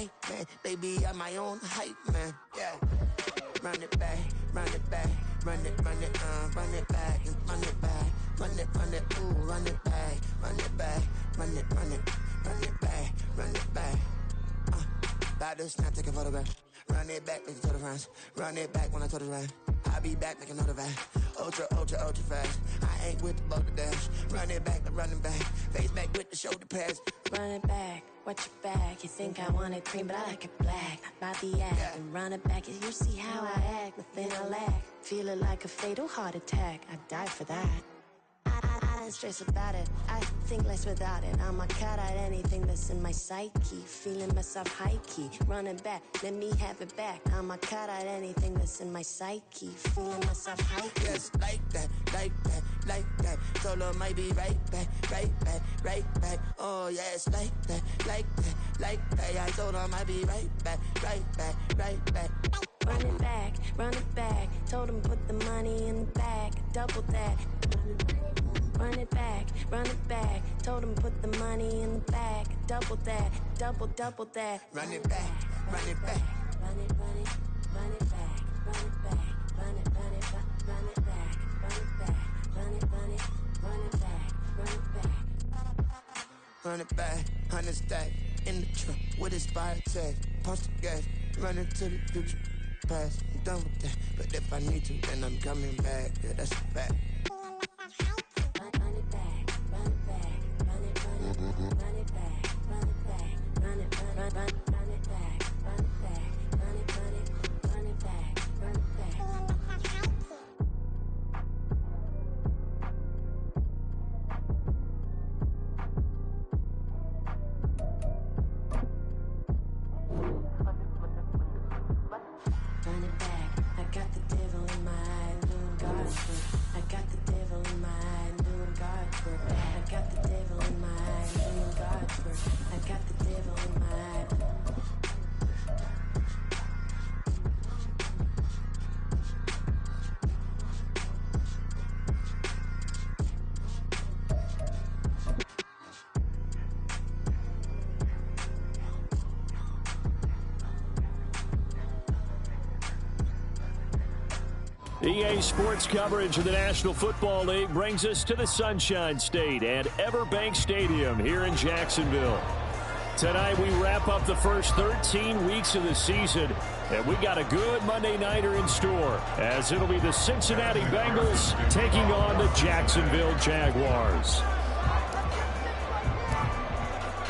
hype, man. Baby, I'm my own hype, man. Yeah. Run it back, run it back, run it back, and run it back, run it, ooh, run it back, run it back, run it back, run it back. About to snap, take a photograph. Run it back, make it to the friends. Run it back when I told it right. I'll be back, make another back. Ultra, ultra, ultra fast. I ain't with the boulder dash. Run it back, face back with the shoulder pads. Run it back, watch your back. You think I want it cream, but I like it black. About the act, yeah. And run it back. You see how I act, nothing I lack. Feel it like a fatal heart attack. I'd die for that. I don't stress about it, I think less without it. I'ma cut out anything that's in my psyche. Feeling myself high-key, running back, let me have it back. I'ma cut out anything that's in my psyche. Feeling myself high-key. Yes, like that, like that, like that. Solo might be right back, right back, right back. Oh yes, like that, like that, like that. I told her I might be right back, right back, right back. Run it back, told him put the money in the bag, double that. Run it back, told him put the money in the bag, double that, double that. Run it back, run it back. Run it back, run it back, run it back, run it back, run it back, run it back, run it back. Run it back, 100 stack, in the truck with his fire tag. Punch the gas, running to the future. Past, I'm done with that, but if I need to, then I'm coming back. Yeah, that's a fact. Run it back, run it back, run it back, run it back, run it back, run it back, run it back, run it back, run it back. Run it back, I got the devil in my eye, doing God's work. I got the devil in my eye, doing God's work. I got the devil in my eye, doing God's work. I got the devil in my eye. EA Sports coverage of the National Football League brings us to the Sunshine State at Everbank Stadium here in Jacksonville. Tonight we wrap up the first 13 weeks of the season, and we got a good Monday nighter in store, as it'll be the Cincinnati Bengals taking on the Jacksonville Jaguars.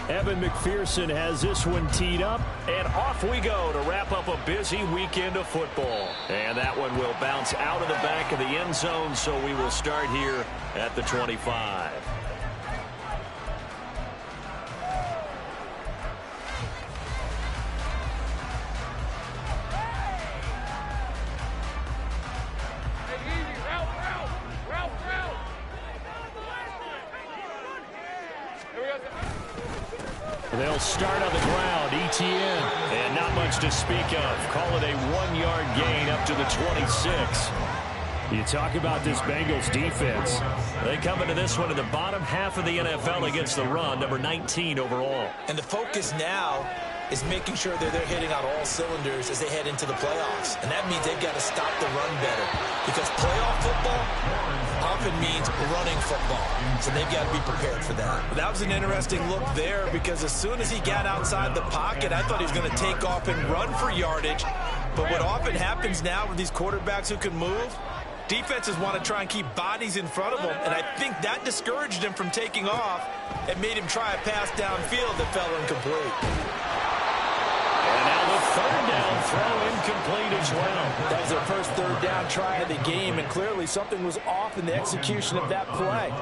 Evan McPherson has this one teed up, and off we go to wrap up a busy weekend of football. And that one will bounce out of the back of the end zone, so we will start here at the 25. They'll start on the ground, ETN, and not much to speak of. Call it a 1-yard gain up to the 26. You talk about this Bengals defense. They come into this one in the bottom half of the NFL against the run, number 19 overall. And the focus now is making sure that they're hitting on all cylinders as they head into the playoffs. And that means they've got to stop the run better, because playoff football often means running football. So they've got to be prepared for that. That was an interesting look there, because as soon as he got outside the pocket, I thought he was going to take off and run for yardage. But what often happens now with these quarterbacks who can move, defenses want to try and keep bodies in front of them, and I think that discouraged him from taking off and made him try a pass downfield that fell incomplete. And now the third down throw incomplete as well. That was their first third down try of the game, and clearly something was off in the execution of that play.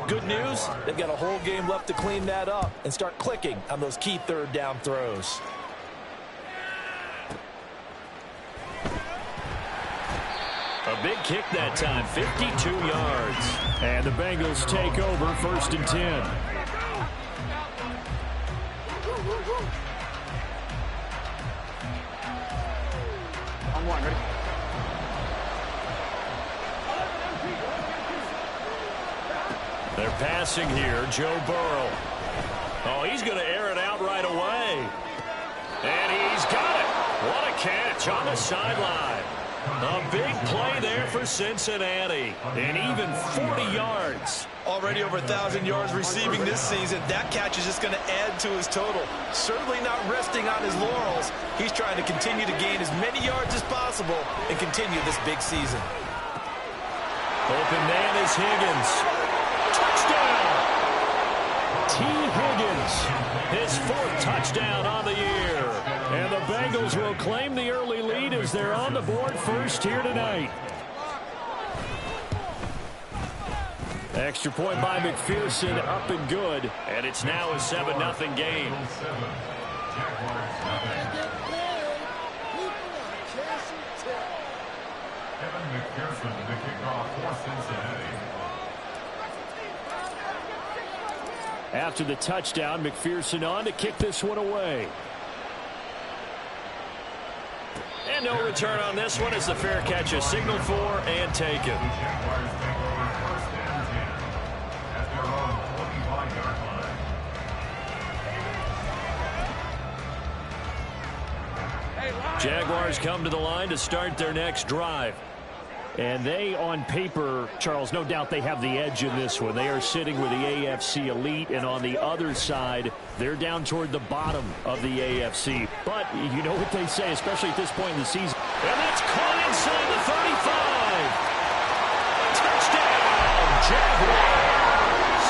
Good news, they've got a whole game left to clean that up and start clicking on those key third down throws. A big kick that time, 52 yards. And the Bengals take over 1st and 10. Ready? They're passing here, Joe Burrow. Oh, he's going to air it out right away. And catch on the sideline. A big play there for Cincinnati. And even 40 yards. Already over 1,000 yards receiving this season. That catch is just going to add to his total. Certainly not resting on his laurels. He's trying to continue to gain as many yards as possible and continue this big season. Open man is Higgins. Touchdown! T. Higgins, his 4th touchdown on the year. And the Bengals will claim the early lead as they're on the board first here tonight. Extra point by McPherson, up and good. And it's now a 7-0 game. McPherson, the kickoff for Cincinnati. After the touchdown, McPherson on to kick this one away. And no return on this one as the fair catch is signaled for and taken. Jaguars come to the line to start their next drive. And they, on paper, Charles, no doubt they have the edge in this one. They are sitting with the AFC elite, and on the other side, they're down toward the bottom of the AFC. But you know what they say, especially at this point in the season. And that's caught inside the 35. Touchdown, Jaguars.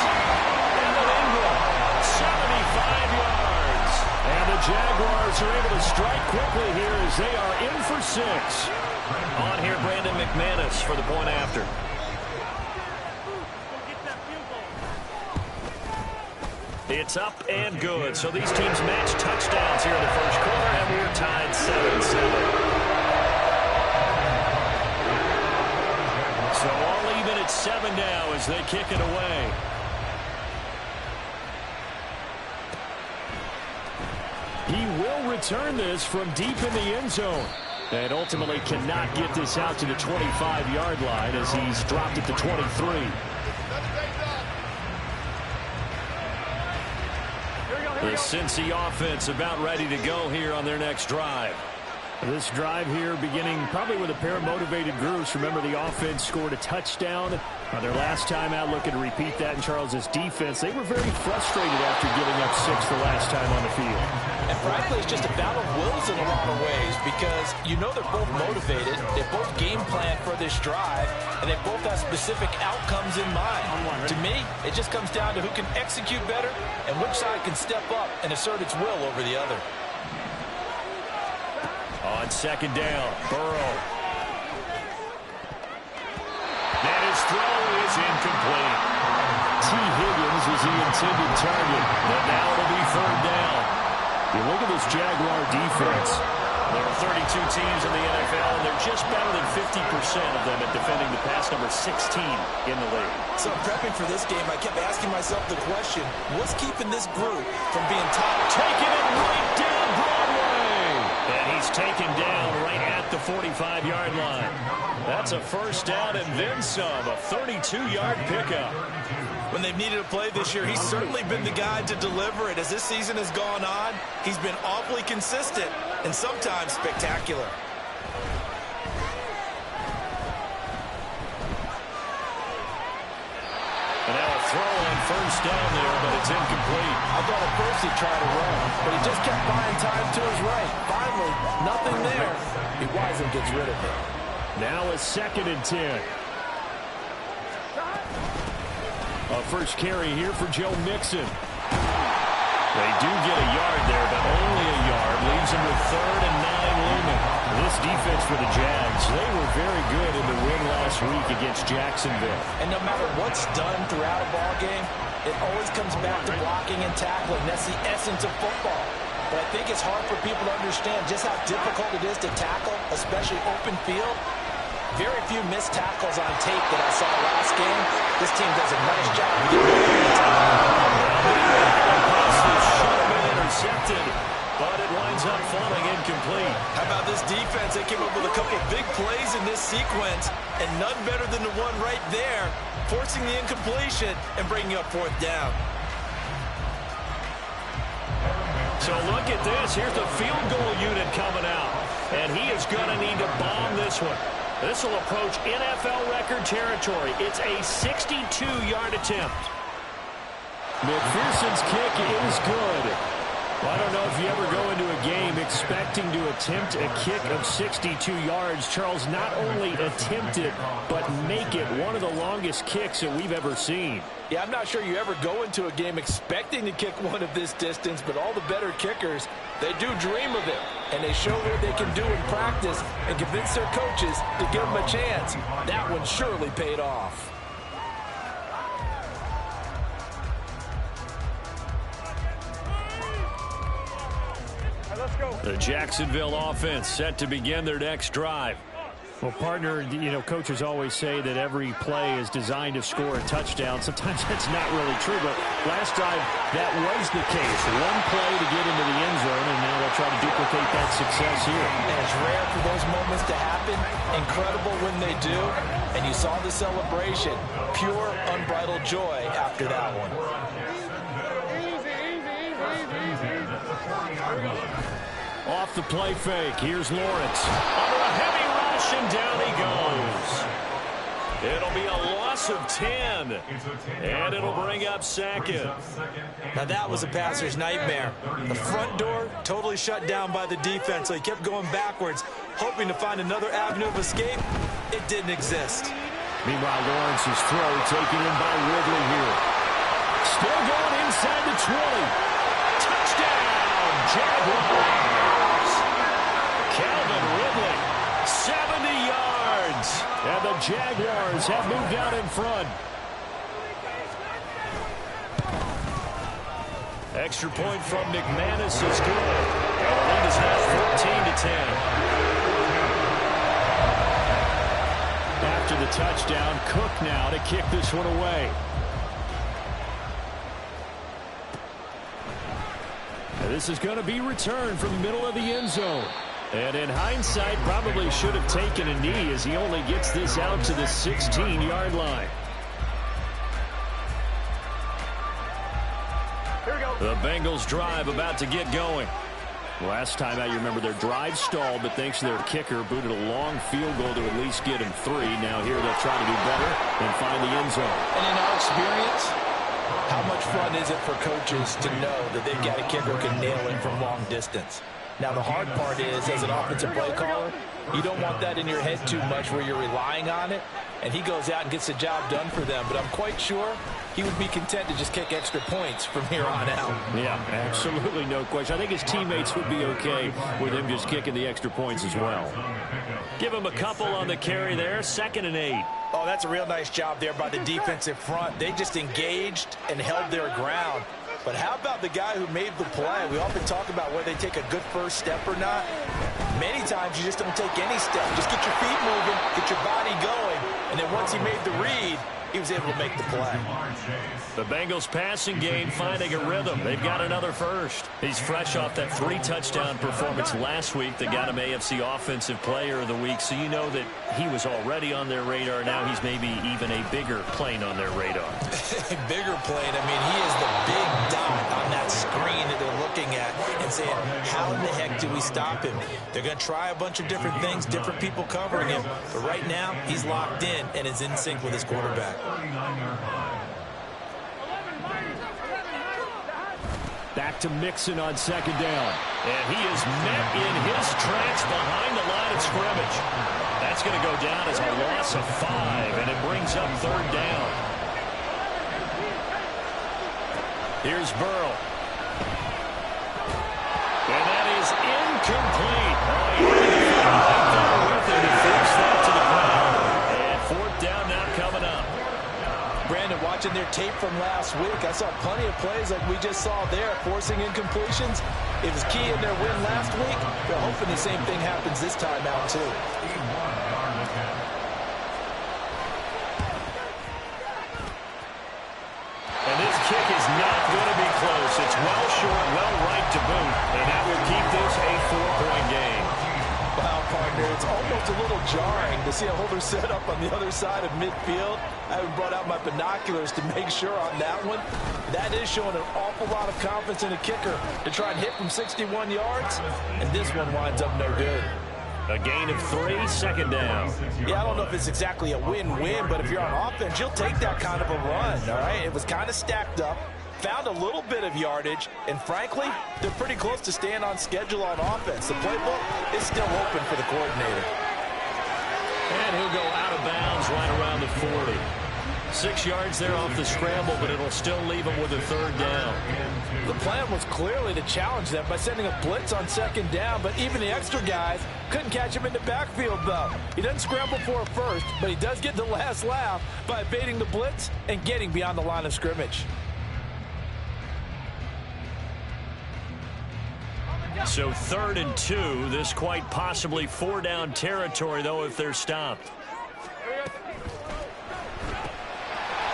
Evan Ingram, 75 yards. And the Jaguars are able to strike quickly here as they are in for 6. On here, Brandon McManus for the point after. It's up and good. So these teams match touchdowns here in the first quarter, and we're tied 7-7. So all even at 7 now as they kick it away. He will return this from deep in the end zone. And ultimately cannot get this out to the 25-yard line as he's dropped at the 23. The Cincy offense about ready to go here on their next drive. This drive here beginning probably with a pair of motivated groups. Remember, the offense scored a touchdown on their last time out. Looking to repeat that in Charles's defense. They were very frustrated after giving up 6 the last time on the field. And frankly, it's just a battle of wills in a lot of ways because you know they're both motivated. They both game plan for this drive, and they both have specific outcomes in mind. To me, it just comes down to who can execute better and which side can step up and assert its will over the other. On second down, Burrow. And his throw is incomplete. T. Higgins was the intended target, but now it'll be 3rd down. You look at this Jaguar defense. There are 32 teams in the NFL, and they're just better than 50% of them at defending the pass, number 16 in the league. So prepping for this game, I kept asking myself the question, what's keeping this group from being top? Taking it right down Broadway. And he's taken down right at the 45-yard line. That's a 1st down and then some, a 32-yard pickup. When they've needed a play this year, he's certainly been the guy to deliver it. As this season has gone on, he's been awfully consistent and sometimes spectacular. And now a throw on 1st down there, but it's incomplete. I thought at first he tried to run, but he just kept buying time to his right. Finally, nothing there. He wisely gets rid of it. Now a 2nd and 10. A first carry here for Joe Mixon. They do get a yard there, but only a yard. Leaves them with 3rd and 9 looming. This defense for the Jags, they were very good in the win last week against Jacksonville. And no matter what's done throughout a ball game, it always comes back to blocking and tackling. That's the essence of football. But I think it's hard for people to understand just how difficult it is to tackle, especially open field. Very few missed tackles on tape that I saw last game. This team does a nice job of getting intercepted, but it winds up falling incomplete. How about this defense? They came up with a couple of big plays in this sequence, and none better than the one right there, forcing the incompletion and bringing up 4th down. So look at this. Here's the field goal unit coming out. And And he is going to need to bomb this one. This will approach NFL record territory. It's a 62-yard attempt. McPherson's kick is good. Well, I don't know if you ever go into a game expecting to attempt a kick of 62 yards. Charles, not only attempt it, but make it one of the longest kicks that we've ever seen. Yeah, I'm not sure you ever go into a game expecting to kick one of this distance, but all the better kickers, they do dream of it. And they show what they can do in practice and convince their coaches to give them a chance. That one surely paid off. The Jacksonville offense set to begin their next drive. Well, partner, you know, coaches always say that every play is designed to score a touchdown. Sometimes that's not really true, but last drive, that was the case. One play to get into the end zone, and now they'll try to duplicate that success here. And it's rare for those moments to happen. Incredible when they do. And you saw the celebration. Pure, unbridled joy after that one. Off the play fake, here's Lawrence. Under a heavy rush, and down he goes. It'll be a loss of 10, and it'll bring up second. Now that was a passer's nightmare. The front door totally shut down by the defense, so he kept going backwards, hoping to find another avenue of escape. It didn't exist. Meanwhile, Lawrence's throw taken in by Ridley here. Still going inside the 20. Touchdown, Jaguars! Calvin Ridley, 70 yards. And the Jaguars have moved out in front. Extra point from McManus is good. And the lead is now 14-10. After the touchdown, Cook now to kick this one away. And this is going to be returned from the middle of the end zone. And in hindsight, probably should have taken a knee as he only gets this out to the 16-yard line. The Bengals drive about to get going. Last time out, you remember their drive stalled, but thanks to their kicker, booted a long field goal to at least get him 3. Now here they'll try to do better and find the end zone. And in our experience, how much fun is it for coaches to know that they've got a kicker who can nail it from long distance? Now, the hard part is, as an offensive play caller, you don't want that in your head too much where you're relying on it, and he goes out and gets the job done for them. But I'm quite sure he would be content to just kick extra points from here on out. Yeah, absolutely no question. I think his teammates would be okay with him just kicking the extra points as well. Give him a couple on the carry there, 2nd and 8. Oh, that's a real nice job there by the defensive front. They just engaged and held their ground. But how about the guy who made the play? We often talk about whether they take a good first step or not. Many times you just don't take any step. Just get your feet moving, get your body going, and then once he made the read, he was able to make the play. The Bengals passing game finding a rhythm. They've got another first. He's fresh off that 3-touchdown performance last week that got him AFC Offensive Player of the Week, so you know that he was already on their radar. Now he's maybe even a bigger plane on their radar. Bigger plane. I mean, he is the big dot on that screen that they're looking at and saying, how in the heck do we stop him? They're going to try a bunch of different things, different people covering him, but right now he's locked in and is in sync with his quarterback. Back to Mixon on 2nd down. And he is met in his tracks behind the line of scrimmage. That's going to go down as a loss of 5, and it brings up 3rd down. Here's Burrow. And that is incomplete. Right there with him to fix that to the ground. And 4th down now coming up. Brandon, watching their tape from last week, I saw plenty of plays like we just saw there, forcing incompletions. It was key in their win last week. They're hoping the same thing happens this time out, too. And this kick is not going to be close. It's well short, well right to boot, and that will keep this a 4-point game. Wow, partner, it's almost a little jarring to see a holder set up on the other side of midfield. I haven't brought out my binoculars to make sure on that one. That is showing an awful lot of confidence in a kicker to try and hit from 61 yards, and this one winds up no good. A gain of 3, second down. Yeah, I don't know if it's exactly a win-win, but if you're on offense, you'll take that kind of a run, all right? It was kind of stacked up, found a little bit of yardage, and frankly, they're pretty close to staying on schedule on offense. The playbook is still open for the coordinator. And he'll go out of bounds right around the 40. 6 yards there off the scramble, but it'll still leave him with a third down. The plan was clearly to challenge them by sending a blitz on second down, but even the extra guys couldn't catch him in the backfield, though. He doesn't scramble for a first, but he does get the last laugh by evading the blitz and getting beyond the line of scrimmage. So 3rd and 2. This quite possibly 4-down territory, though, if they're stopped.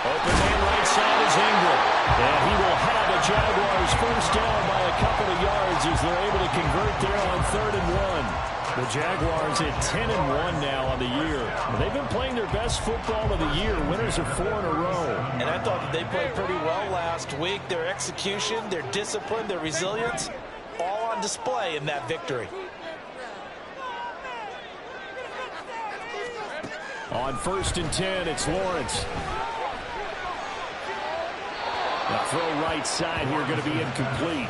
Open man right side is Ingram. And he will have the Jaguars first down by a couple of yards as they're able to convert there on 3rd and 1. The Jaguars at 10-1 now on the year. They've been playing their best football of the year. Winners of 4 in a row. And I thought that they played pretty well last week. Their execution, their discipline, their resilience, all on display in that victory. On 1st and 10, it's Lawrence. The throw right side here going to be incomplete.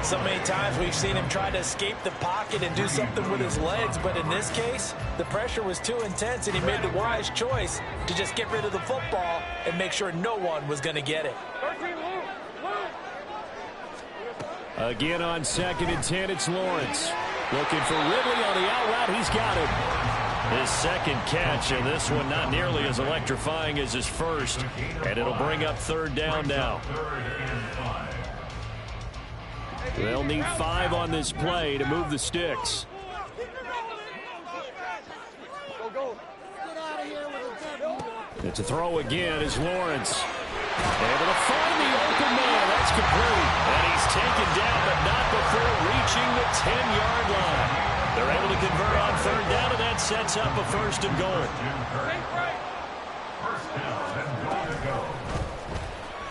So many times we've seen him try to escape the pocket and do something with his legs, but in this case, the pressure was too intense and he made the wise choice to just get rid of the football and make sure no one was going to get it. Again on 2nd and 10, it's Lawrence. Looking for Ridley on the out route. He's got it. His second catch, and this one not nearly as electrifying as his first. And it'll bring up 3rd down now. They'll need 5 on this play to move the sticks. It's a throw again as Lawrence. Able to find the open man. That's complete. And he's taken down, but not before reaching the 10-yard line. They're able to convert on 3rd down, and that sets up a 1st and goal.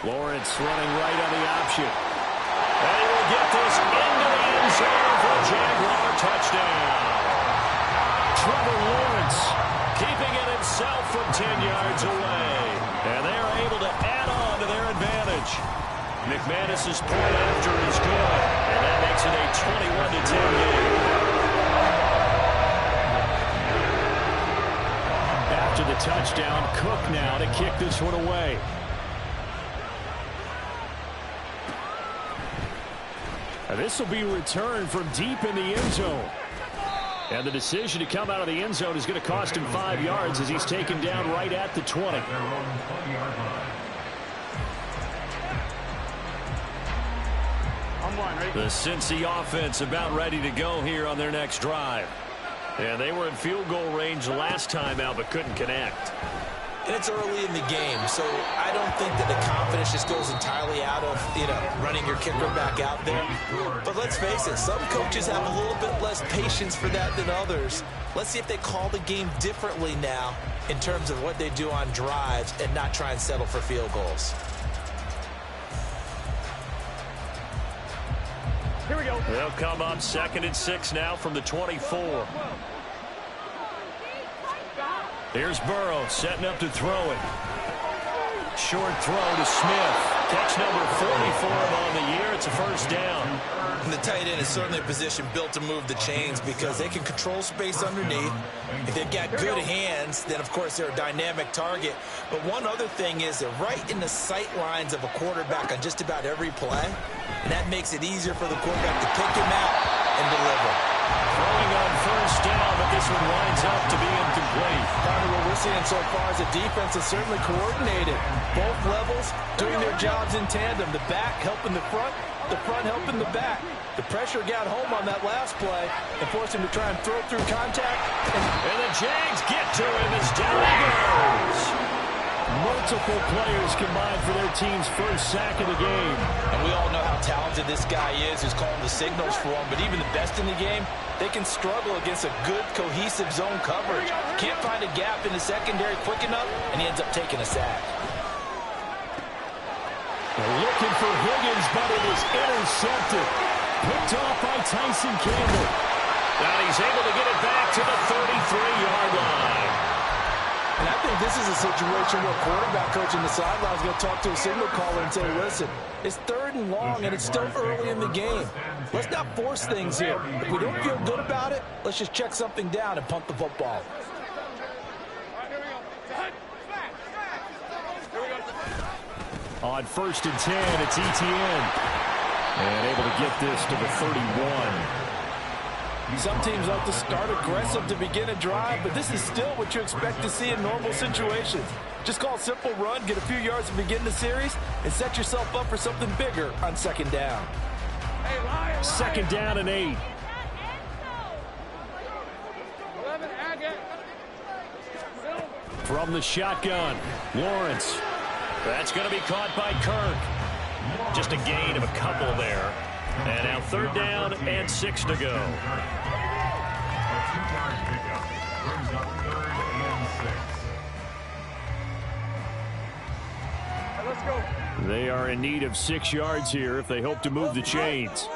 Lawrence running right on the option. And he will get this into the end zone for a Jaguar touchdown. Trevor Lawrence keeping it himself from 10 yards away. And they are able to add on to their advantage. McManus's point after is good, and that makes it a 21-10 game. After the touchdown, Cook now to kick this one away. And this will be returned from deep in the end zone. And the decision to come out of the end zone is going to cost him 5 yards as he's taken down right at the 20. The Cincy offense about ready to go here on their next drive. And they were in field goal range last time out but couldn't connect. And it's early in the game, so I don't think that the confidence just goes entirely out of, running your kicker back out there. But let's face it, some coaches have a little bit less patience for that than others. Let's see if they call the game differently now in terms of what they do on drives and not try and settle for field goals. Here we go. They'll come up 2nd and 6 now from the 24. Here's Burrow setting up to throw it. Short throw to Smith. Catch number 44 on the year. It's a 1st down. And the tight end is certainly a position built to move the chains because they can control space underneath. If they've got good hands, then of course they're a dynamic target. But one other thing is they're right in the sight lines of a quarterback on just about every play. And that makes it easier for the quarterback to pick him out and deliver. Throwing on 1st down, but this one winds up to be incomplete. What we're seeing so far is the defense is certainly coordinated. Both levels doing their jobs in tandem. The back helping the front helping the back. The pressure got home on that last play and forced him to try and throw through contact. And the Jags get to him as down he goes. Multiple players combined for their team's first sack of the game. And we all know how talented this guy is who's calling the signals for him. But even the best in the game, they can struggle against a good, cohesive zone coverage. Can't find a gap in the secondary quick enough, and he ends up taking a sack. Looking for Higgins, but it is intercepted. Picked off by Tyson Campbell. Now he's able to get it back to the a situation where quarterback coach in the sideline is going to talk to a signal caller and say, listen, it's 3rd and long, and it's still early in the game. Let's not force things here. If we don't feel good about it, let's just check something down and punt the football. On 1st and 10, it's Etienne. And able to get this to the 31. Some teams like to start aggressive to begin a drive, but this is still what you expect to see in normal situations. Just call a simple run, get a few yards to begin the series, and set yourself up for something bigger on 2nd down. 2nd down and 8. From the shotgun, Lawrence. That's going to be caught by Kirk. Just a gain of a couple there. And now 3rd down and 6 to go. They are in need of 6 yards here if they hope to move the chains.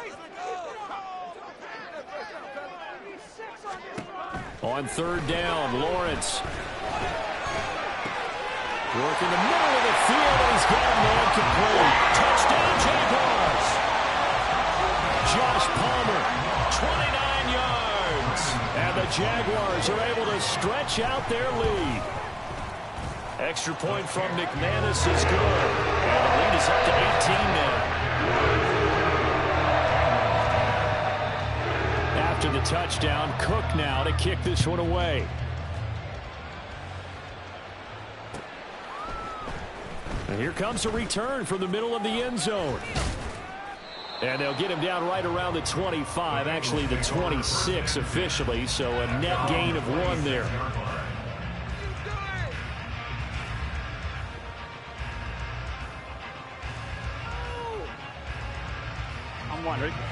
On 3rd down, Lawrence. Working the middle of the field, and he's got a man complete. Touchdown, Jaguars. Josh Palmer, 29 yards. And the Jaguars are able to stretch out their lead. Extra point from McManus is good. And the lead is up to 18 now. After the touchdown, Cook now to kick this one away. And here comes a return from the middle of the end zone. And they'll get him down right around the 25, actually the 26 officially, so a net gain of 1 there.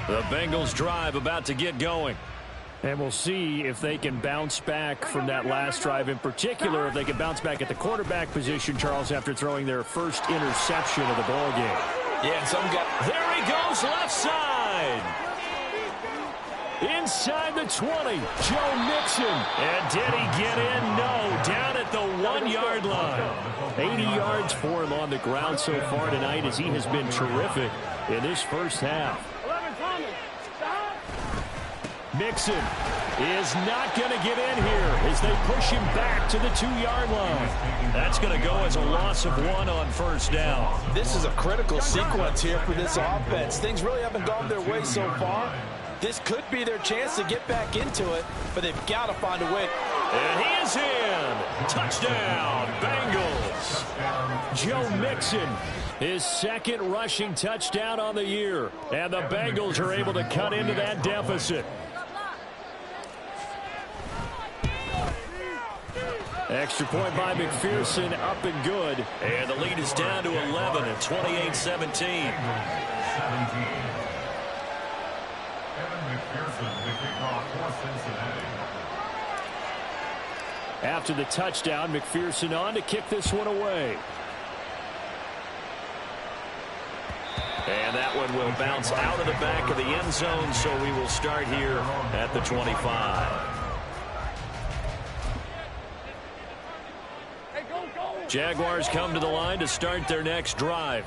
The Bengals drive about to get going. And we'll see if they can bounce back from that last drive in particular, if they can bounce back at the quarterback position, Charles, after throwing their first interception of the ball game. Yeah, and some guy. There he goes, left side. Inside the 20, Joe Mixon. And did he get in? No, down at the 1-yard line. 80 yards for him on the ground so far tonight as he has been terrific in this first half. Mixon is not going to get in here as they push him back to the 2-yard line. That's going to go as a loss of 1 on 1st down. This is a critical sequence here for this offense. Things really haven't gone their way so far. This could be their chance to get back into it, but they've got to find a way. And he is in. Touchdown, Bengals. Joe Mixon, his 2nd rushing touchdown on the year. And the Bengals are able to cut into that deficit. Extra point by McPherson, up and good. And the lead is down to 11 at 28-17. After the touchdown, McPherson on to kick this one away. And that one will bounce out of the back of the end zone, so we will start here at the 25. Jaguars come to the line to start their next drive.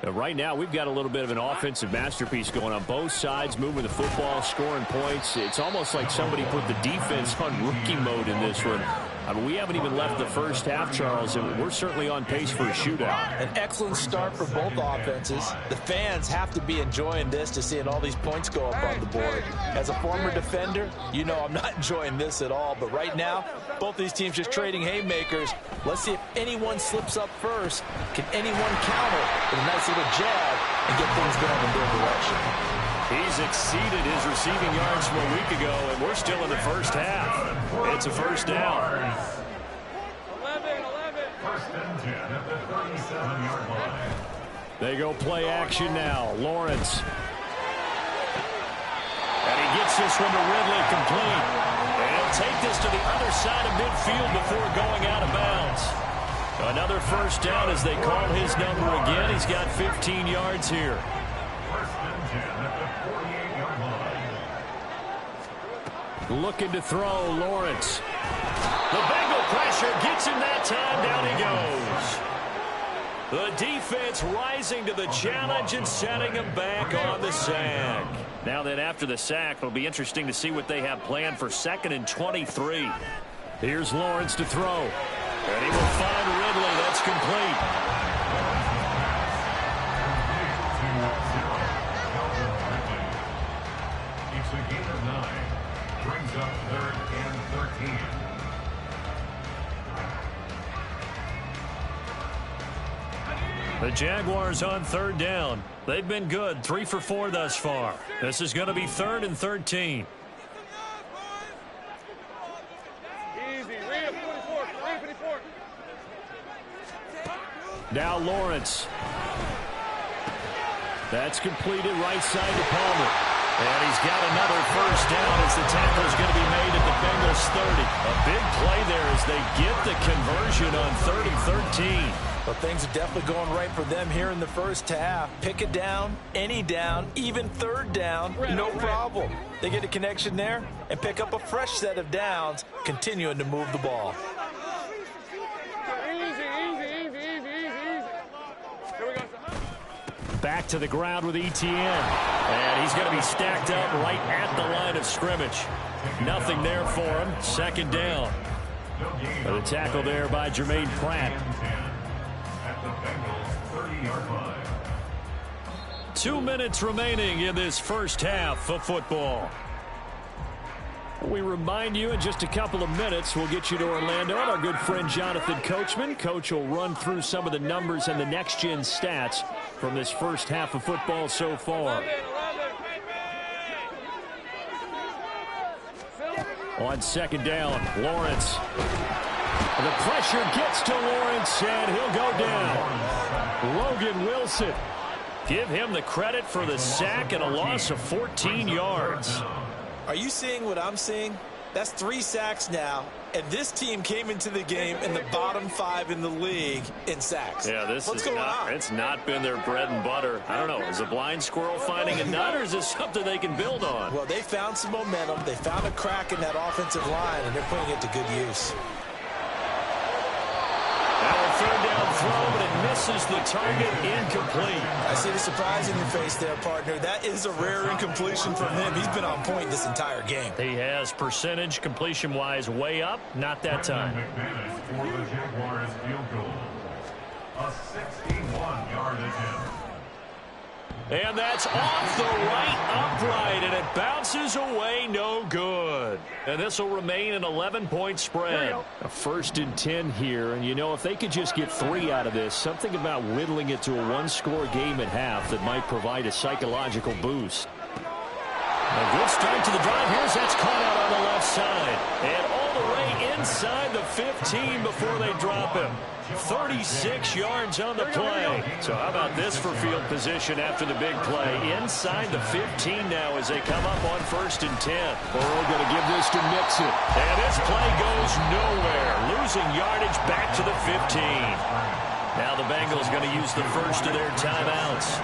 Right now, we've got a little bit of an offensive masterpiece going on both sides, moving the football, scoring points. It's almost like somebody put the defense on rookie mode in this one. I mean, we haven't even left the first half, Charles, and we're certainly on pace for a shootout. An excellent start for both offenses. The fans have to be enjoying this to seeing all these points go up on the board. As a former defender, you know I'm not enjoying this at all. But right now, both these teams just trading haymakers. Let's see if anyone slips up first. Can anyone counter with a nice little jab and get things going in their direction? He's exceeded his receiving yards from a week ago, and we're still in the first half. It's a first down. 1st and 10 at the 37-yard line. They go play action now. Lawrence. And he gets this one to Ridley complete. And he'll take this to the other side of midfield before going out of bounds. Another first down as they call his number again. He's got 15 yards here. 1st and 10 at the 48-yard line. Looking to throw, Lawrence. The Bengal pressure gets him that time. Down he goes. The defense rising to the challenge and setting him back on the sack. Now then, after the sack, it'll be interesting to see what they have planned for 2nd and 23. Here's Lawrence to throw. And he will find Ridley. That's complete. It's a gain of 9. Brings up 3rd and 13. The Jaguars on 3rd down. They've been good, 3 for 4 thus far. This is going to be 3rd and 13. Now Lawrence. That's completed right side to Palmer. And he's got another first down as the tackle is going to be made at the Bengals 30. A big play there as they get the conversion on 3rd and 13. Well, things are definitely going right for them here in the first half. Pick it down, any down, even 3rd down, no problem. They get a connection there and pick up a fresh set of downs, continuing to move the ball. Back to the ground with ETN. And he's going to be stacked up right at the line of scrimmage. Nothing there for him. 2nd down. The tackle there by Jermaine Pratt. At the Bengals 30-yard line. 2 minutes remaining in this first half of football. We remind you in just a couple of minutes we'll get you to Orlando and our good friend Jonathan Coachman. Coach will run through some of the numbers and the next-gen stats from this first half of football so far. On 2nd down, Lawrence. The pressure gets to Lawrence, and he'll go down. Logan Wilson. Give him the credit for the sack and a loss of 14 yards. Are you seeing what I'm seeing? That's 3 sacks now, and this team came into the game in the bottom 5 in the league in sacks. Yeah, What's going on? It's not been their bread and butter. I don't know. Is a blind squirrel finding a nut, or is this something they can build on? Well, they found some momentum. They found a crack in that offensive line, and they're putting it to good use. Now a 3rd down throw, but it misses the target, incomplete. I see the surprise in your face there, partner. That is a rare incompletion from him. He's been on point this entire game. He has percentage completion-wise way up, not that time. McManus for the Jaguars field goal. A 61-yard attempt. And that's off the right upright, and it bounces away no good. And this will remain an 11-point spread. A 1st and 10 here, and you know, if they could just get 3 out of this, something about whittling it to a 1-score game at half that might provide a psychological boost. A good start to the drive. Here's that's caught out on the left side. And all the way inside the 15 before they drop him. 36 yards on the play. So how about this for field position after the big play? Inside the 15 now as they come up on 1st and 10. Burrow going to give this to Mixon. And this play goes nowhere. Losing yardage back to the 15. Now the Bengals going to use the first of their timeouts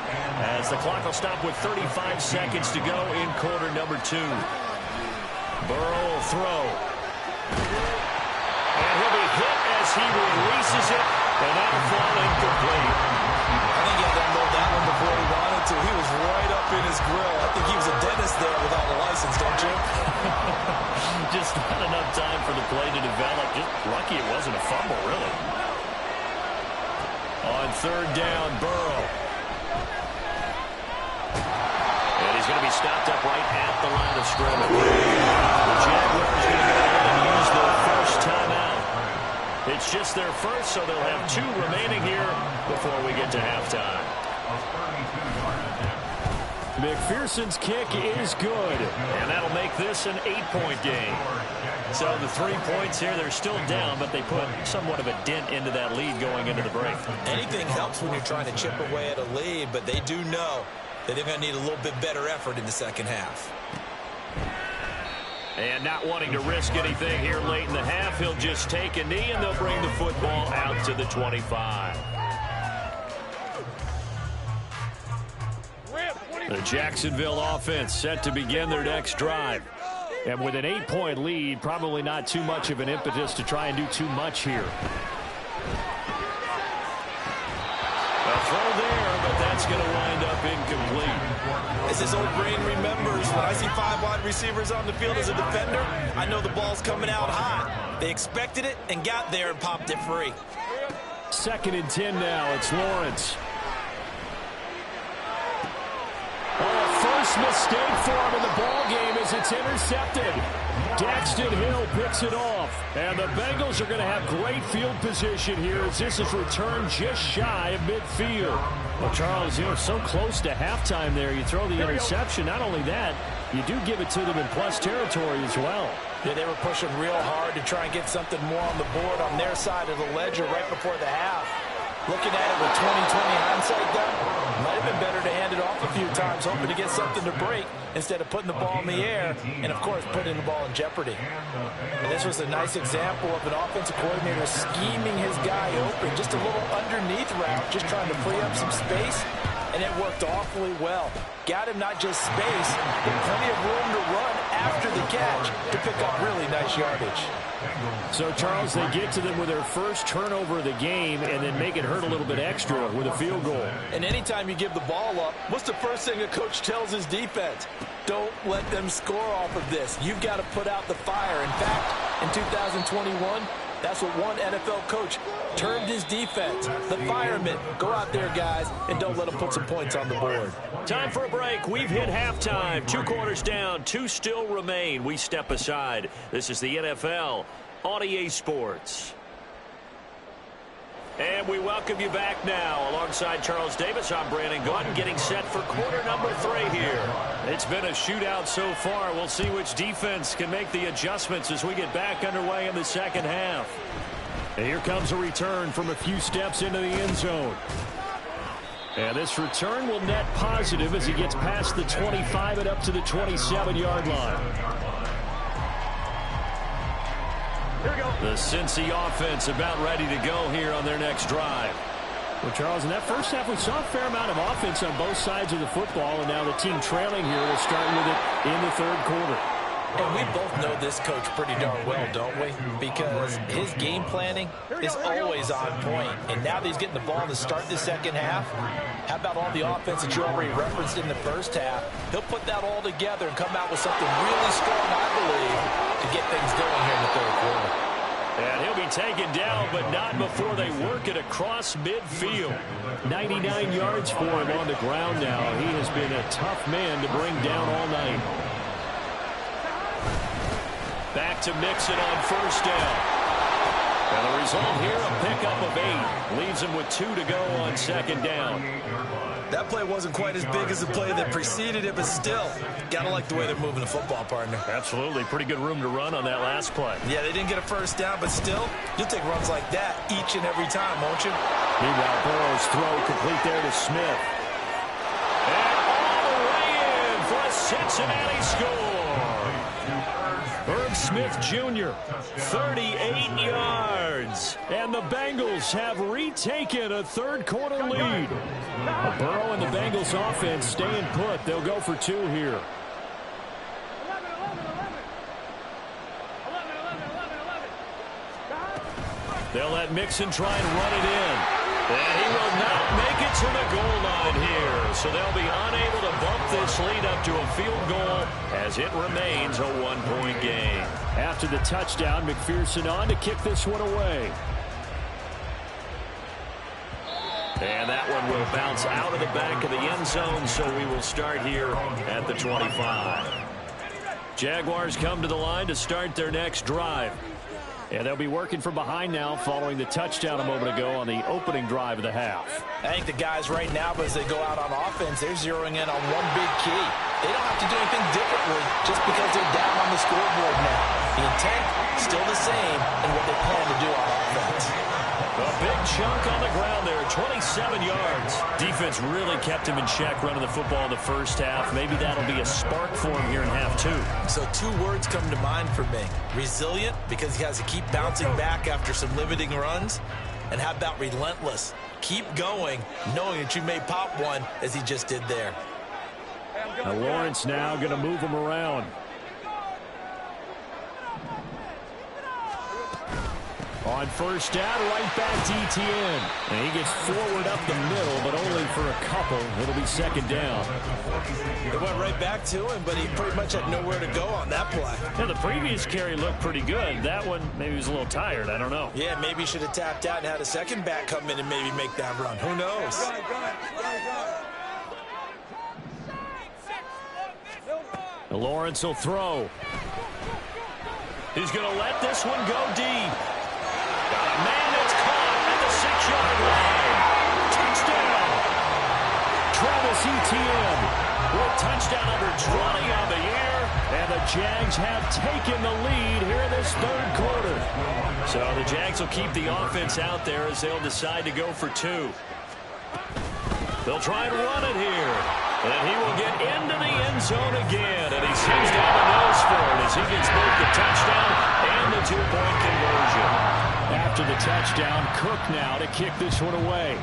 as the clock will stop with 35 seconds to go in quarter number 2. Burrow will throw. And he'll be hit as he releases it, and that'll fall incomplete. I think he had to unload that one before he wanted to. He was right up in his grill. I think he was a dentist there without a license, don't you? Just not enough time for the play to develop. Just lucky it wasn't a fumble, really. On 3rd down, Burrow. And he's going to be stopped up right at the line of scrimmage. The Jaguars going to go ahead and use their first timeout. It's just their first, so they'll have 2 remaining here before we get to halftime. McPherson's kick is good, and that'll make this an 8-point game. So the 3 points here, they're still down, but they put somewhat of a dent into that lead going into the break. Anything helps when you're trying to chip away at a lead, but they do know that they're going to need a little bit better effort in the second half. And not wanting to risk anything here late in the half, he'll just take a knee, and they'll bring the football out to the 25. The Jacksonville offense set to begin their next drive. And with an 8-point lead, probably not too much of an impetus to try and do too much here. A throw there, but that's going to wind up incomplete. As his old brain remembers, when I see 5 wide receivers on the field as a defender, I know the ball's coming out hot. They expected it and got there and popped it free. 2nd and 10 now. It's Lawrence. First mistake for him in the ball game as it's intercepted. Daxton Hill picks it off. And the Bengals are going to have great field position here as this is returned just shy of midfield. Well, Charles, so close to halftime there. You throw the interception. Not only that, you do give it to them in plus territory as well. Yeah, they were pushing real hard to try and get something more on the board on their side of the ledger right before the half. Looking at it with 20/20 hindsight, though, might have been better to hand it off a few times, hoping to get something to break instead of putting the ball in the air and, of course, putting the ball in jeopardy. And this was a nice example of an offensive coordinator scheming his guy open, just a little underneath route, just trying to free up some space, and it worked awfully well. Got him not just space, but plenty of room to run after the catch to pick up really nice yardage. So, Charles, they get to them with their first turnover of the game and then make it hurt a little bit extra with a field goal. And anytime you give the ball up, what's the first thing a coach tells his defense? Don't let them score off of this. You've got to put out the fire. In fact, in 2021, that's what one NFL coach termed his defense. The firemen. Go out there, guys, and don't let them put some points on the board. Time for a break. We've hit halftime. 2 quarters down. 2 still remain. We step aside. This is the NFL on EA Sports. And we welcome you back now. Alongside Charles Davis, I'm Brandon Gaudin, getting set for quarter number 3 here. It's been a shootout so far. We'll see which defense can make the adjustments as we get back underway in the second half. And here comes a return from a few steps into the end zone. And this return will net positive as he gets past the 25 and up to the 27-yard line. The Cincy offense about ready to go here on their next drive. Well, Charles, in that first half, we saw a fair amount of offense on both sides of the football, and now the team trailing here will start with it in the 3rd quarter. And we both know this coach pretty darn well, don't we? Because his game planning is always on point. And now that he's getting the ball to start the second half, how about all the offense that you already referenced in the first half? He'll put that all together and come out with something really strong, I believe, to get things going here in the 3rd quarter. And he'll be taken down, but not before they work it across midfield. 99 yards for him on the ground now. He has been a tough man to bring down all night. Back to Mixon on first down. And the result here, a pickup of 8. Leaves him with 2 to go on second down. That play wasn't quite as big as the play that preceded it, but still, got to like the way they're moving the football, partner. Absolutely. Pretty good room to run on that last play. Yeah, they didn't get a first down, but still, you'll take runs like that each and every time, won't you? Meanwhile, Burrow's throw complete there to Smith. And all the way in for a Cincinnati score. Herb Smith Jr., 38 yards. And the Bengals have retaken a 3rd quarter lead. Burrow and the Bengals offense staying put. They'll go for 2 here. They'll let Mixon try and run it in. And he will not make it to the goal line here. So they'll be unable to bump this lead up to a field goal as it remains a 1-point game. After the touchdown, McPherson on to kick this one away. And that one will bounce out of the back of the end zone, so we will start here at the 25. Jaguars come to the line to start their next drive. And they'll be working from behind now following the touchdown a moment ago on the opening drive of the half. I think the guys right now, as they go out on offense, they're zeroing in on one big key. They don't have to do anything differently just because they're down on the scoreboard now. The intent, still the same in what they plan to do on offense. A big chunk on the ground there, 27 yards. Defense really kept him in check running the football in the first half. Maybe that'll be a spark for him here in half 2. So 2 words come to mind for me. Resilient, because he has to keep bouncing back after some limiting runs. And how about relentless? Keep going, knowing that you may pop one as he just did there. Now Lawrence now going to move him around. On first down, right back to ETN. And he gets forward up the middle, but only for a couple. It'll be second down. It went right back to him, but he pretty much had nowhere to go on that play. Yeah, the previous carry looked pretty good. That one, maybe he was a little tired. I don't know. Yeah, maybe he should have tapped out and had a second back come in and maybe make that run. Who knows? Lawrence will throw. He's going to let this one go deep. Got a man that's caught at the 6-yard line. Touchdown. Travis Etienne with touchdown number 20 on the year. And the Jags have taken the lead here in this third quarter. So the Jags will keep the offense out there as they'll decide to go for 2. They'll try and run it here. And he will get into the end zone again. And he sends down the nose for it as he gets both the touchdown and the 2-point conversion. After the touchdown, Cook now to kick this one away.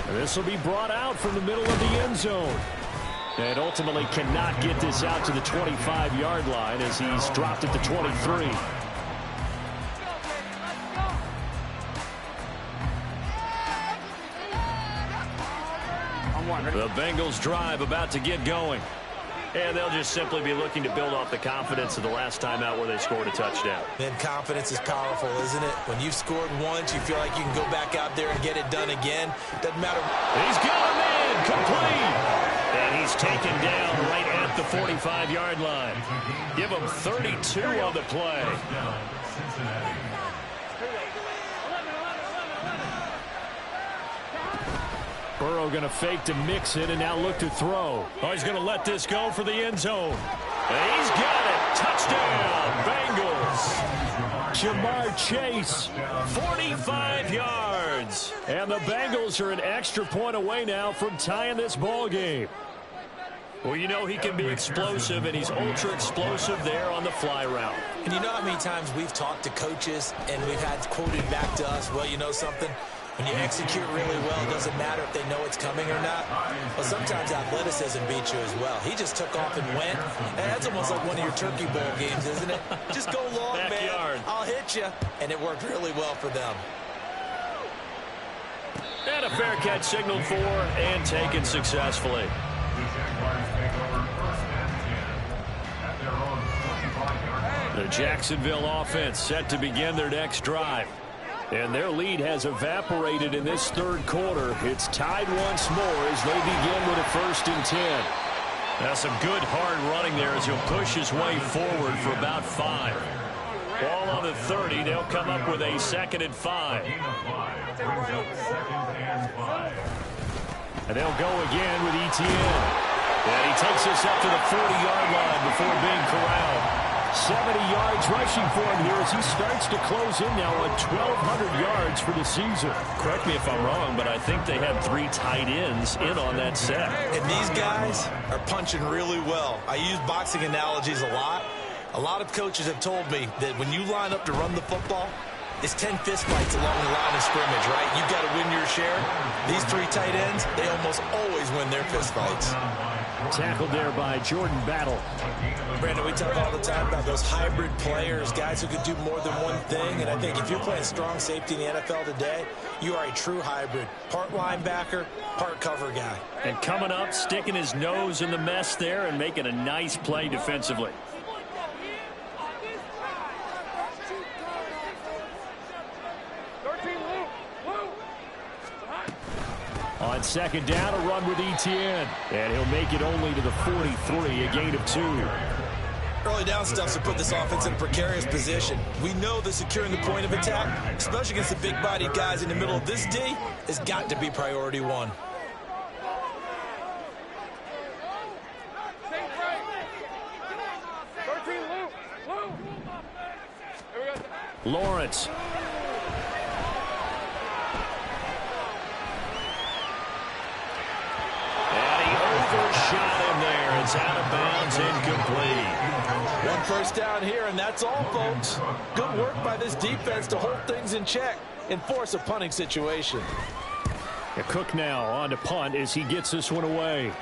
And this will be brought out from the middle of the end zone. And ultimately cannot get this out to the 25-yard line as he's dropped at the 23. The Bengals drive about to get going. And they'll just simply be looking to build off the confidence of the last time out where they scored a touchdown. And confidence is powerful, isn't it? When you've scored once, you feel like you can go back out there and get it done again. Doesn't matter. He's got him in, complete. And he's taken down right at the 45-yard line. Give him 32 on the play. Burrow going to fake to Mixon and now look to throw. Oh, he's going to let this go for the end zone. And he's got it. Touchdown, Bengals. Jamar Chase, 45 yards. And the Bengals are an extra point away now from tying this ball game. Well, you know he can be explosive, and he's ultra explosive there on the fly route. And you know how many times we've talked to coaches and we've had quoted back to us, well, you know something? When you execute really well, it doesn't matter if they know it's coming or not. Well, sometimes athleticism beats you as well. He just took off and went. And that's almost like one of your Turkey Bowl games, isn't it? Just go long, man. I'll hit you. And it worked really well for them. And a fair catch signaled for and taken successfully. The Jacksonville offense set to begin their next drive. And their lead has evaporated in this third quarter. It's tied once more as they begin with a 1st and 10. That's some good hard running there as he'll push his way forward for about 5. Ball on the 30. They'll come up with a 2nd and 5. And they'll go again with Etienne. And he takes us up to the 40-yard line before being corralled. 70 yards rushing for him here as he starts to close in now on 1,200 yards for the season. Correct me if I'm wrong, but I think they had 3 tight ends in on that set. And these guys are punching really well. I use boxing analogies a lot. A lot of coaches have told me that when you line up to run the football, it's 10 fistfights along the line of scrimmage, right? You've got to win your share. These 3 tight ends, they almost always win their fistfights. Tackled there by Jordan Battle. Brandon, we talk all the time about those hybrid players, guys who can do more than one thing. And I think if you're playing strong safety in the NFL today, you are a true hybrid. Part linebacker, part cover guy. And coming up, sticking his nose in the mess there and making a nice play defensively. On 2nd down, a run with Etienne. And he'll make it only to the 43, a gain of 2. Early down stuff to put this offense in a precarious position. We know that securing the point of attack, especially against the big-bodied guys in the middle of this D, has got to be priority 1. Lawrence. Overshot him there. It's out of bounds, incomplete. 1 first down here, and that's all, folks. Good work by this defense to hold things in check and force a punting situation. Cook now on to punt as he gets this one away.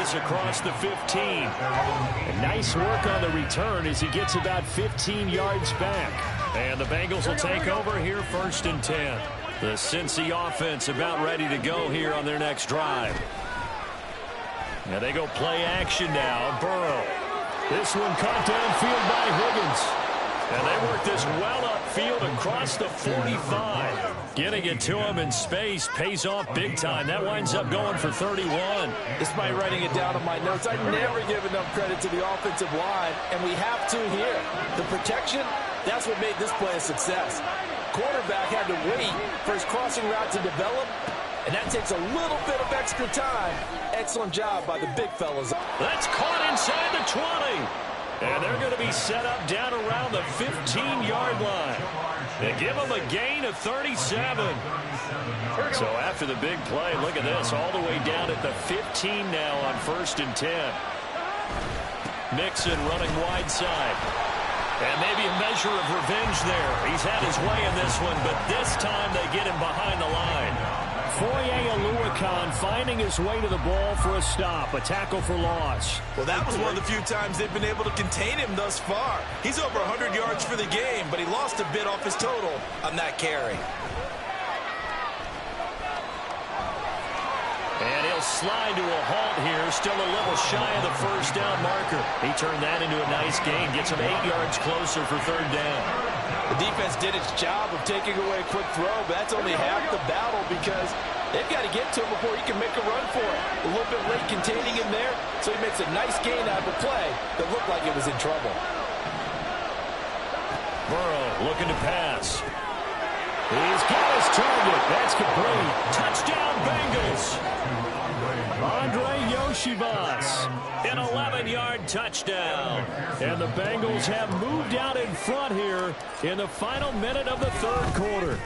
this across the 15. And nice work on the return as he gets about 15 yards back. And the Bengals will take over here 1st and 10. The Cincy offense about ready to go here on their next drive. Now they go play action now. Burrow. This one caught downfield by Higgins. And they work this well upfield across the 45. Getting it to him in space pays off big time. That winds up going for 31. Despite writing it down on my notes, I never give enough credit to the offensive line, and we have to here. The protection, that's what made this play a success. Quarterback had to wait for his crossing route to develop, and that takes a little bit of extra time. Excellent job by the big fellas. That's caught inside the 20. And they're going to be set up down around the 15-yard line. They give them a gain of 37. So after the big play, look at this, all the way down at the 15 now on 1st and 10. Mixon running wide side. And maybe a measure of revenge there. He's had his way in this one, but this time they get him behind the line. Oluwakan finding his way to the ball for a stop, a tackle for loss. Well, that was one of the few times they've been able to contain him thus far. He's over 100 yards for the game, but he lost a bit off his total on that carry. And he'll slide to a halt here, still a little shy of the 1st down marker. He turned that into a nice gain, gets him 8 yards closer for 3rd down. The defense did its job of taking away a quick throw, but that's only half the battle because they've got to get to him before he can make a run for it. A little bit late containing him there, so he makes a nice gain out of a play that looked like it was in trouble. Burrow looking to pass. He's got his target. That's complete. Touchdown, Bengals. Andre Yoshivas, an 11-yard touchdown. And the Bengals have moved out in front here in the final minute of the 3rd quarter.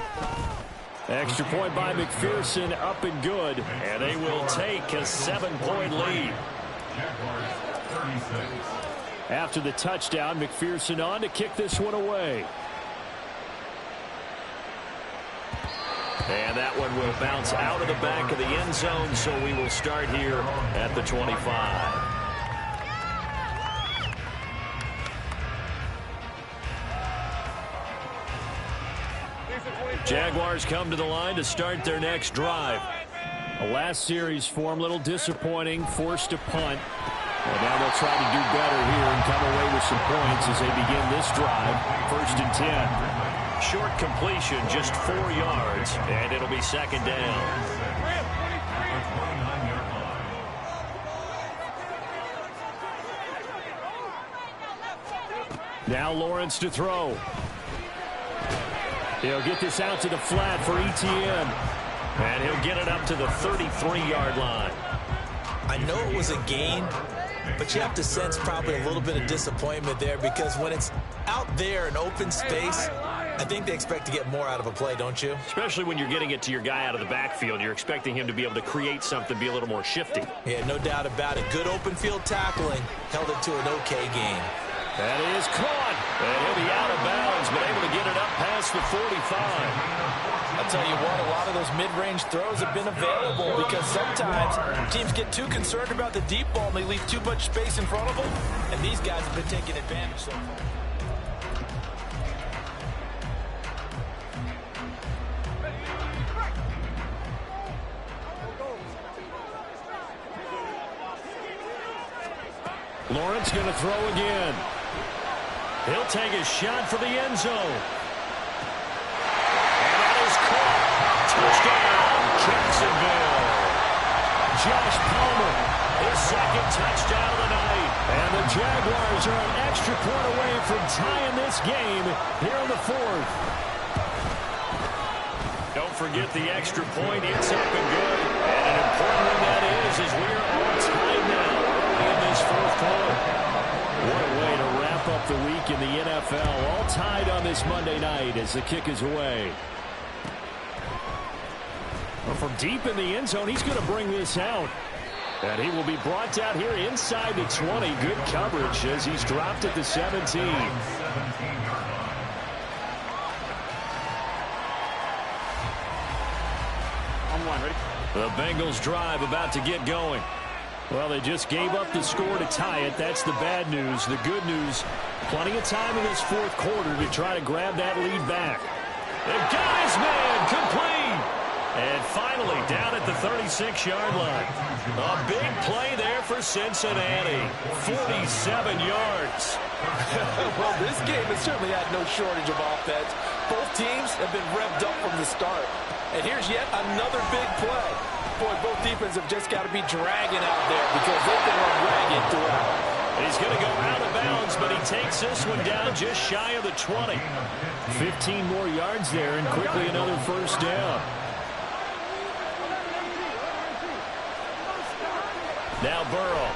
Extra point by McPherson, up and good. And they will take a 7-point lead. After the touchdown, McPherson on to kick this one away. And that one will bounce out of the back of the end zone, so we will start here at the 25. Jaguars come to the line to start their next drive. The last series for them, a little disappointing, forced to punt. And now they'll try to do better here and come away with some points as they begin this drive. 1st and 10. Short completion, just 4 yards, and it'll be 2nd down. Now Lawrence to throw. He'll get this out to the flat for ETN. And he'll get it up to the 33-yard line. I know it was a gain, but you have to sense probably a little bit of disappointment there because when it's out there in open space, I think they expect to get more out of a play, don't you? Especially when you're getting it to your guy out of the backfield. You're expecting him to be able to create something, be a little more shifty. Yeah, no doubt about it. Good open field tackling. Held it to an okay game. That is caught. And he'll be out of bounds, but able to get it up past the 45. I'll tell you what, a lot of those mid-range throws have been available because sometimes teams get too concerned about the deep ball and they leave too much space in front of them. And these guys have been taking advantage so far. Lawrence going to throw again. He'll take a shot for the end zone. And that is caught. Touchdown, Jacksonville. Josh Palmer, his 2nd touchdown of the night. And the Jaguars are an extra point away from tying this game here in the 4th. Don't forget the extra point. It's up and good. And an important one that is as we are all tied now in this 4th quarter. What a way to wrap up the week in the NFL. All tied on this Monday night as the kick is away. Well, from deep in the end zone, he's going to bring this out. And he will be brought down here inside the 20. Good coverage as he's dropped at the 17. On 1, ready? The Bengals drive about to get going. Well, they just gave up the score to tie it. That's the bad news. The good news, plenty of time in this fourth quarter to try to grab that lead back. The guy's man complete. And finally down at the 36-yard line. A big play there for Cincinnati. 47 yards. Well, this game has certainly had no shortage of offense. Both teams have been revved up from the start. And here's yet another big play. Boy, both defenses have just got to be dragging out there because they've been run ragged throughout. He's going to go out of bounds, but he takes this one down just shy of the 20. 15 more yards there, and quickly another first down. Now Burrow.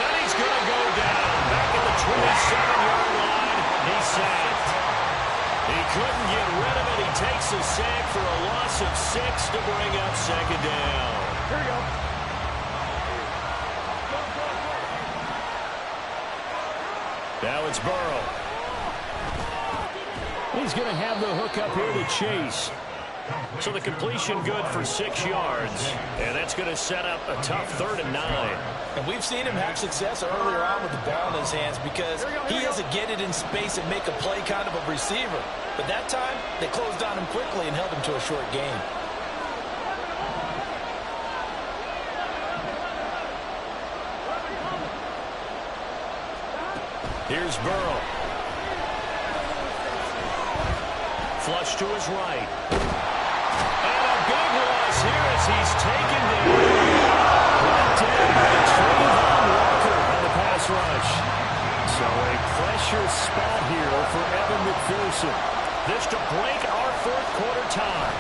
And he's going to go down. Back at the 27-yard line. He's sacked. He couldn't get rid of it. He takes a sack for a loss of 6 to bring up second down. Here we go. Now it's Burrow. He's going to have the hook up here to Chase. So the completion good for 6 yards. And that's going to set up a tough 3rd and 9. And we've seen him have success earlier on with the ball in his hands because he has to get it in space and make a play kind of a receiver. But that time, they closed on him quickly and held him to a short gain. Here's Burrow. Flush to his right. And a big loss here as he's taken down. Brought down by Trayvon Walker on the pass rush. So a pressure spot here for Evan McPherson. This to break our fourth quarter tie.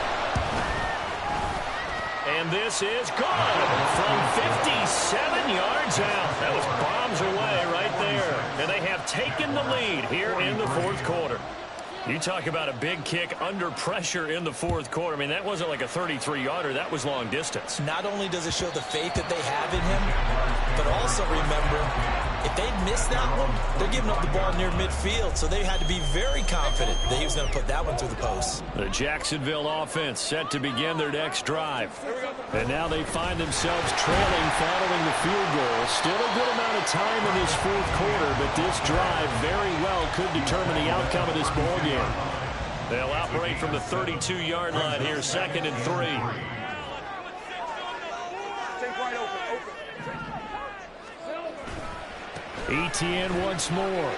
And this is good from 57 yards out. That was bombs away right there. And they have taken the lead here in the fourth quarter. You talk about a big kick under pressure in the fourth quarter. I mean, that wasn't like a 33-yarder. That was long distance. Not only does it show the faith that they have in him, but also remember, if they'd missed that one, they're giving up the ball near midfield, so they had to be very confident that he was going to put that one through the post. The Jacksonville offense set to begin their next drive. And now they find themselves trailing following the field goal. Still a good amount of time in this fourth quarter, but this drive very well could determine the outcome of this ball game. They'll operate from the 32-yard line here, 2nd and 3. Etienne once more.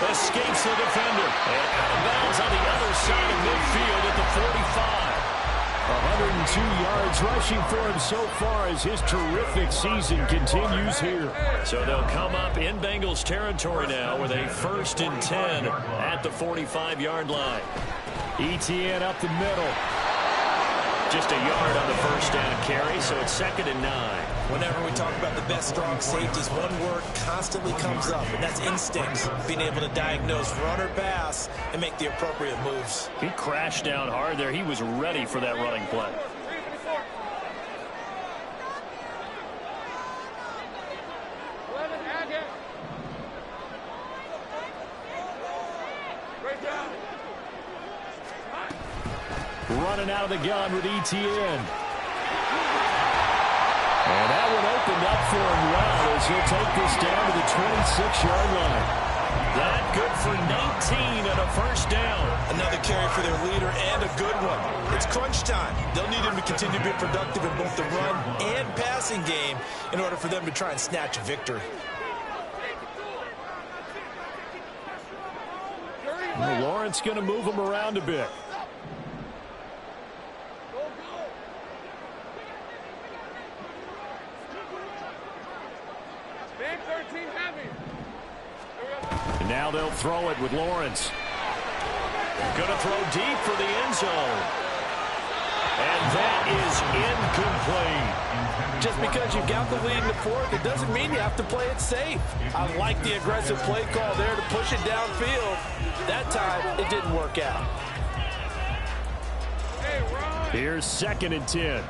Escapes the defender. And out of bounds on the other side of midfield at the 45. 102 yards rushing for him so far as his terrific season continues here. So they'll come up in Bengals territory now with a 1st and 10 at the 45-yard line. Etienne up the middle. Just a yard on the first down carry, so it's 2nd and 9. Whenever we talk about the best strong safeties, one word constantly comes up, and that's instincts. Being able to diagnose run or pass and make the appropriate moves. He crashed down hard there. He was ready for that running play. Running out of the gun with Etienne. And that one opened up for him well as he'll take this down to the 26-yard line. That good for 19 and a first down. Another carry for their leader and a good one. It's crunch time. They'll need him to continue to be productive in both the run and passing game in order for them to try and snatch a victory. Well, Lawrence going to move him around a bit. And now they'll throw it with Lawrence. Going to throw deep for the end zone. And that is incomplete. Just because you've got the lead in the fourth, it doesn't mean you have to play it safe. I like the aggressive play call there to push it downfield. That time, it didn't work out. Here's 2nd and 10.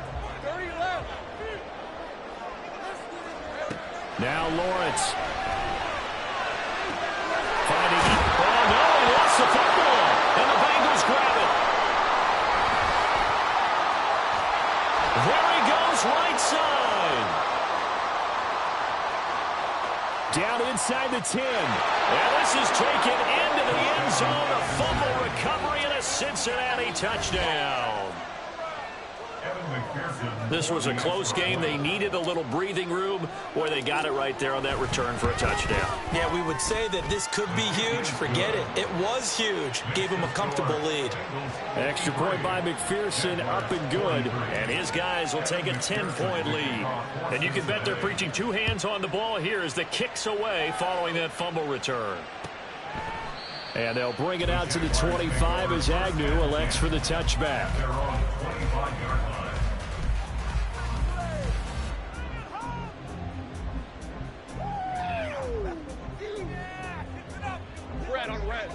Now Lawrence. Finding it. Oh, no, he lost the football. And the Bengals grab it. inside the 10. And this is taken into the end zone. A fumble recovery and a Cincinnati touchdown. This was a close game. They needed a little breathing room, or they got it right there on that return for a touchdown. Yeah, we would say that this could be huge. Forget it. It was huge. Gave him a comfortable lead. Extra point by McPherson, up and good. And his guys will take a 10-point lead. And you can bet they're preaching two hands on the ball here as the kick's away following that fumble return. And they'll bring it out to the 25 as Agnew elects for the touchback.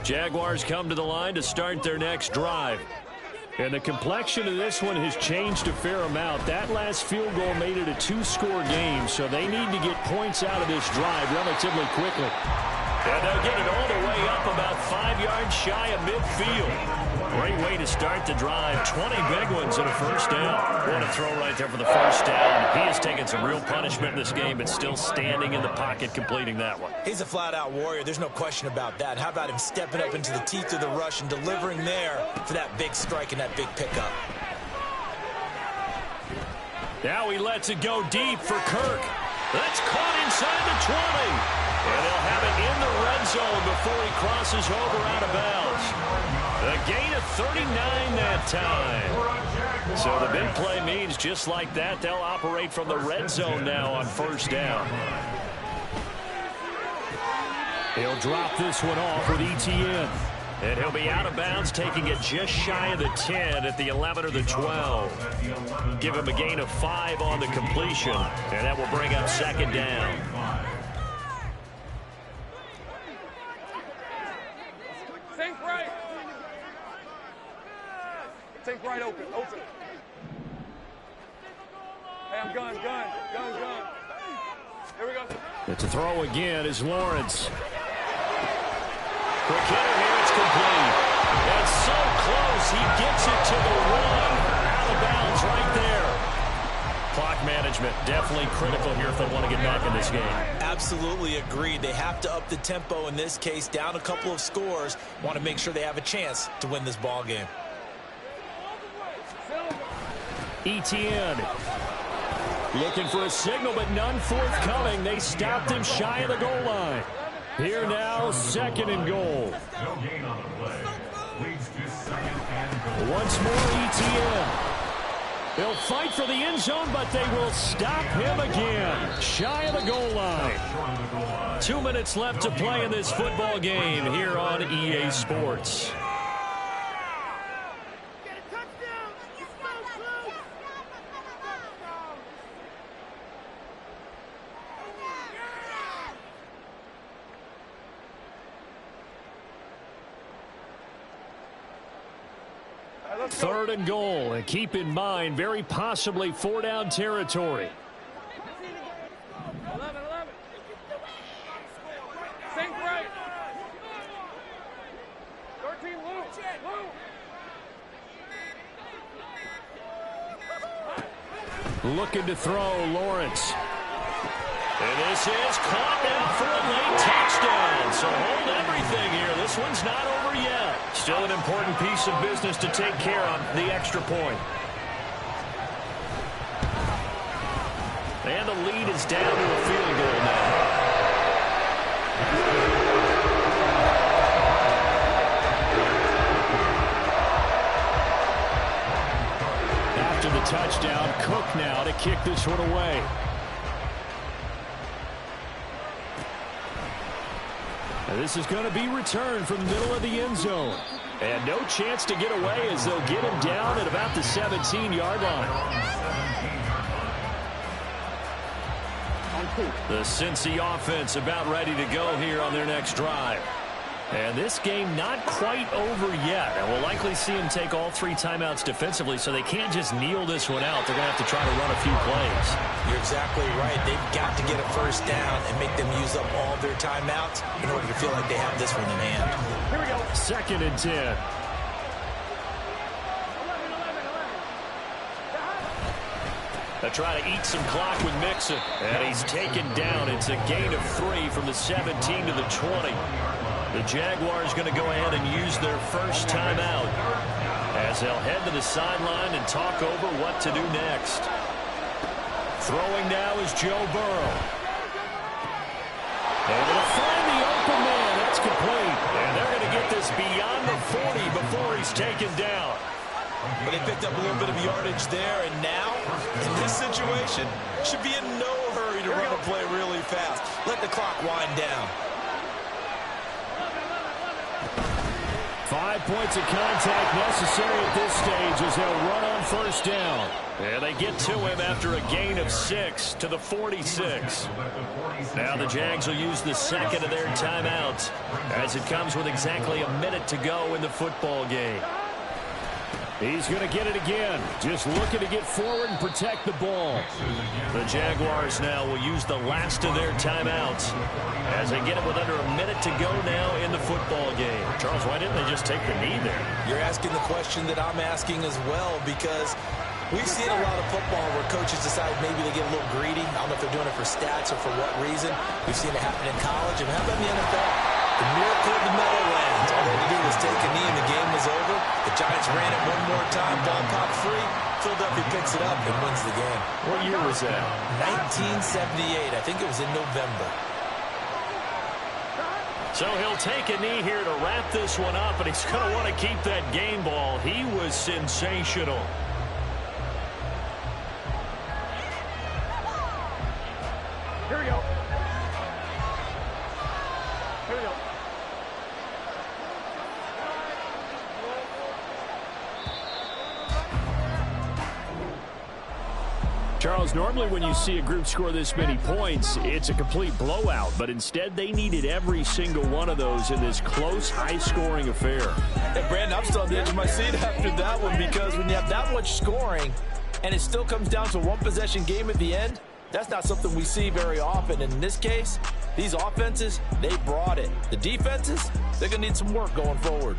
Jaguars come to the line to start their next drive. And the complexion of this one has changed a fair amount. That last field goal made it a two-score game, so they need to get points out of this drive relatively quickly. And they'll get it all the way up about 5 yards shy of midfield. Great way to start the drive. 20 big ones and a first down. What a throw right there for the first down. He has taken some real punishment in this game, but still standing in the pocket completing that one. He's a flat-out warrior. There's no question about that. How about him stepping up into the teeth of the rush and delivering there for that big strike and that big pickup. Now he lets it go deep for Kirk. That's caught inside the 20. And they'll have it in the red zone before he crosses over out of bounds. A gain of 39 that time. So the big play means just like that, they'll operate from the red zone now on first down. He'll drop this one off with ETN. And he'll be out of bounds, taking it just shy of the 10 at the 11 or the 12. Give him a gain of 5 on the completion, and that will bring up second down. Think right. Think right, open. Hey, I'm gun. Here we go. It's a throw again is Lawrence. Quick hitter here, it's complete. That's so close, he gets it to the 1. Out of bounds right there. Clock management, definitely critical here if they want to get back in this game. Absolutely agreed. They have to up the tempo in this case, down a couple of scores. Want to make sure they have a chance to win this ball game. ETN. Looking for a signal, but none forthcoming. They stopped him shy of the goal line. Here now, second and goal. No gain on the play. Leads to second and goal. Once more, ETN. They'll fight for the end zone, but they will stop him again. Shy of the goal line. 2 minutes left to play in this football game here on EA Sports. Third and goal, and keep in mind, very possibly 4-down territory. 11. Think right. 13, Lou. Looking to throw, Lawrence. And this is caught now for a late touchdown. So hold everything here. This one's not over yet. Still an important piece of business to take care of, the extra point. And the lead is down to a field goal now. After the touchdown, Cook now to kick this one away. And this is going to be returned from the middle of the end zone. And no chance to get away as they'll get him down at about the 17-yard line. The Cincy offense about ready to go here on their next drive. And this game not quite over yet. And we'll likely see them take all 3 timeouts defensively, so they can't just kneel this one out. They're going to have to try to run a few plays. You're exactly right. They've got to get a first down and make them use up all their timeouts in order to feel like they have this one in hand. Here we go. Second and 10. They'll try to eat some clock with Mixon. And he's taken down. It's a gain of 3 from the 17 to the 20. The Jaguars going to go ahead and use their first timeout as they'll head to the sideline and talk over what to do next. Throwing now is Joe Burrow. Able to find the open man. That's complete. And they're going to get this beyond the 40 before he's taken down. But they picked up a little bit of yardage there, and now, in this situation, should be in no hurry to run a play really fast. Let the clock wind down. 5 points of contact necessary at this stage as they'll run on first down. And they get to him after a gain of 6 to the 46. Now the Jags will use the second of their timeouts as it comes with exactly a minute to go in the football game. He's going to get it again. Just looking to get forward and protect the ball. The Jaguars now will use the last of their timeouts as they get it with under a minute to go now in the football game. Charles, why didn't they just take the knee there? You're asking the question that I'm asking as well, because we've seen a lot of football where coaches decide maybe they get a little greedy. I don't know if they're doing it for stats or for what reason. We've seen it happen in college, and how about in the NFL? The miracle of the Meadowlands. All they had to do was take a knee and the game was over. The Giants ran it one more time. Ball popped free. Philadelphia picks it up and wins the game. What year was that? 1978. I think it was in November. So he'll take a knee here to wrap this one up, and he's going to want to keep that game ball. He was sensational. Here we go. Here we go. Charles, normally when you see a group score this many points, it's a complete blowout. But instead, they needed every single one of those in this close, high-scoring affair. Hey, Brandon, I'm still on the edge of my seat after that one, because when you have that much scoring and it still comes down to a one-possession game at the end, that's not something we see very often. And in this case, these offenses, they brought it. The defenses, they're going to need some work going forward.